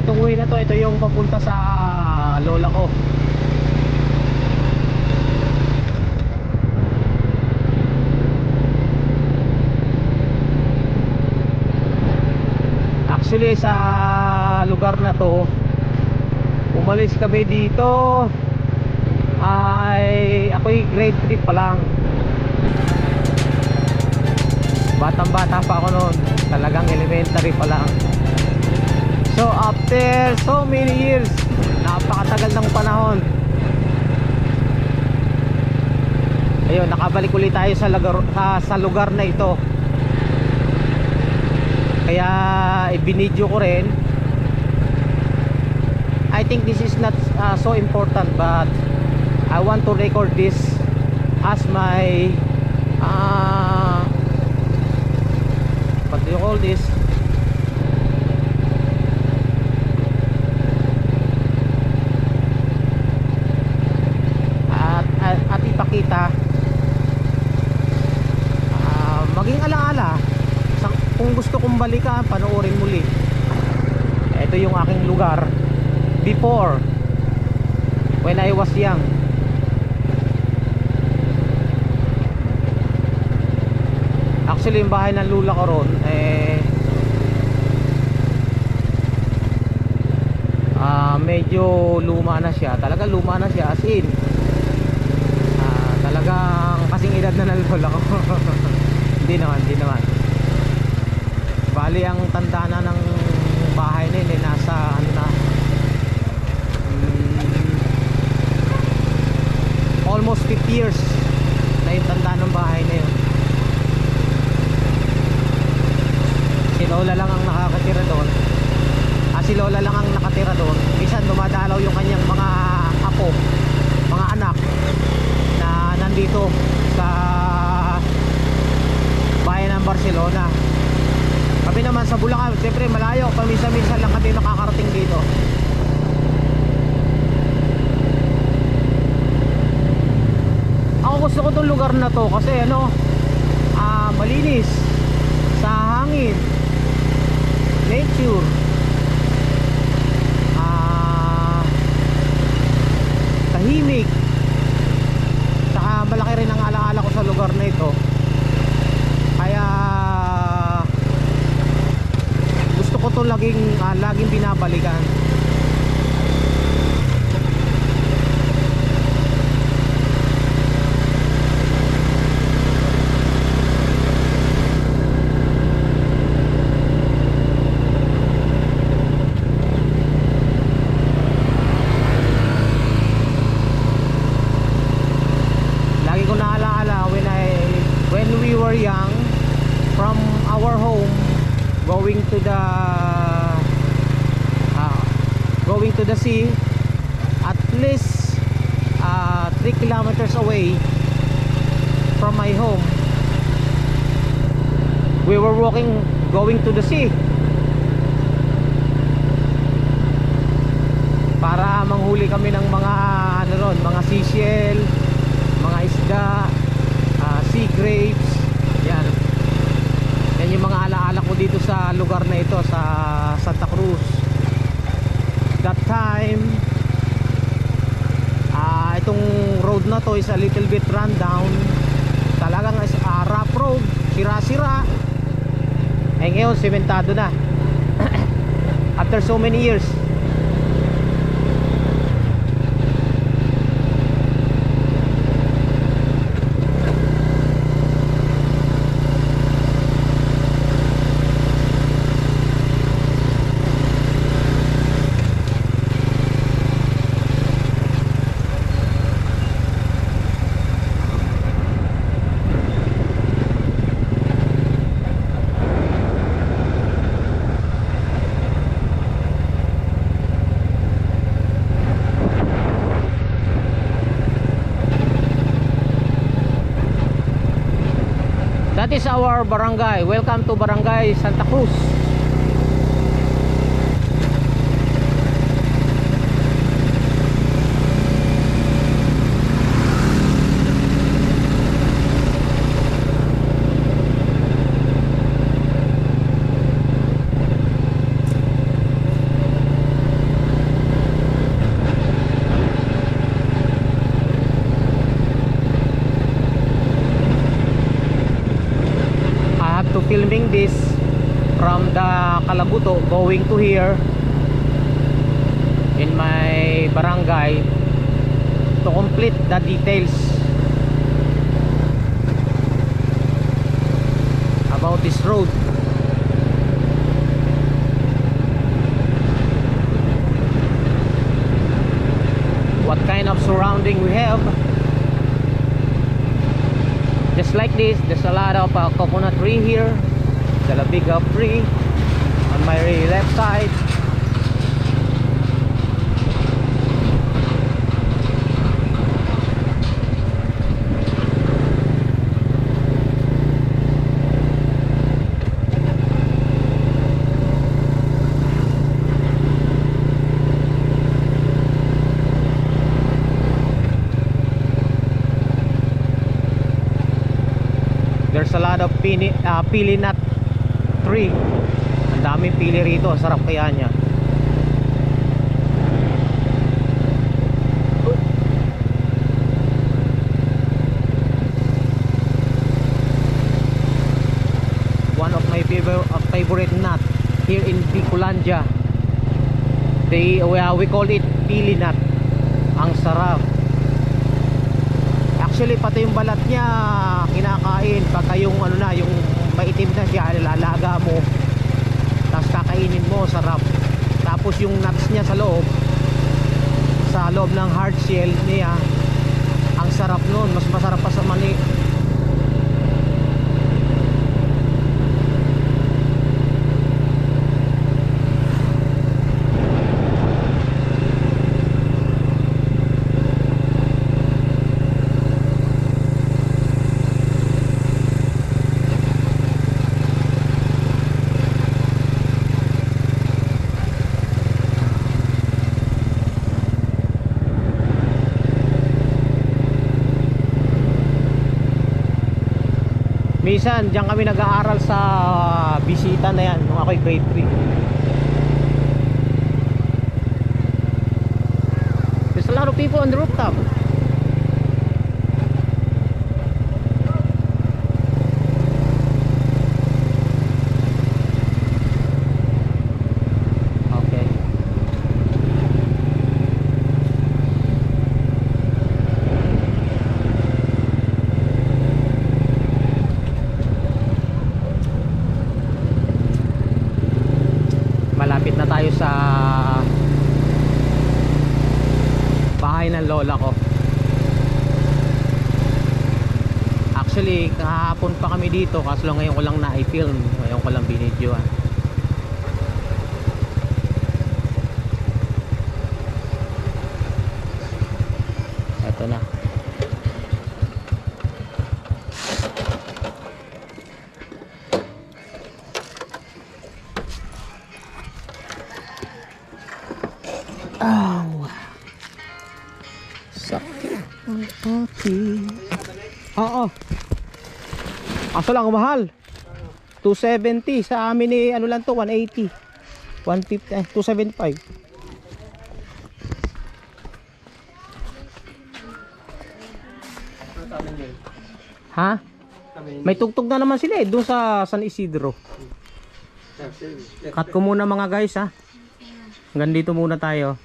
Itong way na to, ito yung papunta sa lola ko. Actually sa lugar na to, umalis kami dito ay ako'y grade 3 pa lang. Batang bata pa ako noon, talagang elementary pa lang. So after so many years, napakatagal ng panahon, ayun, nakabalik ulit tayo sa lugar na ito. Kaya ibinidyo ko rin. I think this is not so important, but I want to record this as my what do you call this? At ipakita, maging alaala kung gusto kong balikan, panoorin muli. Ito yung aking lugar before, when I was young. Actually yung bahay ng lula ko ron medyo luma na siya. Talaga luma na siya, as in talagang kasing edad na ng lola ko. Hindi naman. Bali ang tanda na ng bahay na yun nasa ano na, almost 50 years na yung tanda ng bahay na yun. Si lola lang ang nakakatira doon. Si lola lang ang nakatira doon. Minsan dumadalaw yung kanyang mga apo, mga anak na nandito sa bayan ng Barcelona. Kami naman sa Bulacan, siyempre malayo, paminsan-minsan lang kami nakakarating dito. Ako gusto ko tong lugar na to kasi malinis, sa hangin, nature, tahimik, saka malaki rin ang alaala ko sa lugar na ito. Kaya gusto ko to laging binabalikan. Young, from our home going to the sea, at least 3 kilometers away from my home, we were walking going to the sea para manghuli kami ng mga mga seashell, mga isda, sea grapes. Yan yung mga alaala ko dito sa lugar na ito, sa Santa Cruz. That time itong road na to is a little bit run down. Talagang rough road, sira-sira. Ngayon sementado na. After so many years. That is our barangay. Welcome to Barangay Santa Cruz. Filming this from the Kalabuto going to here in my barangay to complete the details about this road. What kind of surrounding we have. Just like this, there's a lot of coconut tree here. There's a big tree on my left side. There's a lot of pili nut tree. Ang daming pili rito, sarap kaya niya. One of my favorite nut here in Bicolandia. We call it pili nut. Ang sarap. Actually pati yung balat niya kinakain pagka yung ano na, yung maitim na siya, lalaga mo tapos kakainin mo, sarap. Tapos yung nuts niya sa loob ng hard shell niya, ang sarap nun, mas masarap pa sa mani. Minsan, diyan kami nag-aaral sa bisita na yan nung ako'y grade 3. There's a lot of people on the rooftop. Malapit na tayo sa bahay ng lola ko. Actually kahapon pa kami dito, kaso ngayon ko lang na-film, ngayon ko lang binidyoan. Ito na. Sakit ang aking. Oo. Kaso lang mahal. 270 sa amin ni ano lang to, 180. 150, 275. Ha? May tugtog na naman sila doon sa San Isidro. Cut ko muna mga guys ha. Hanggang dito muna tayo.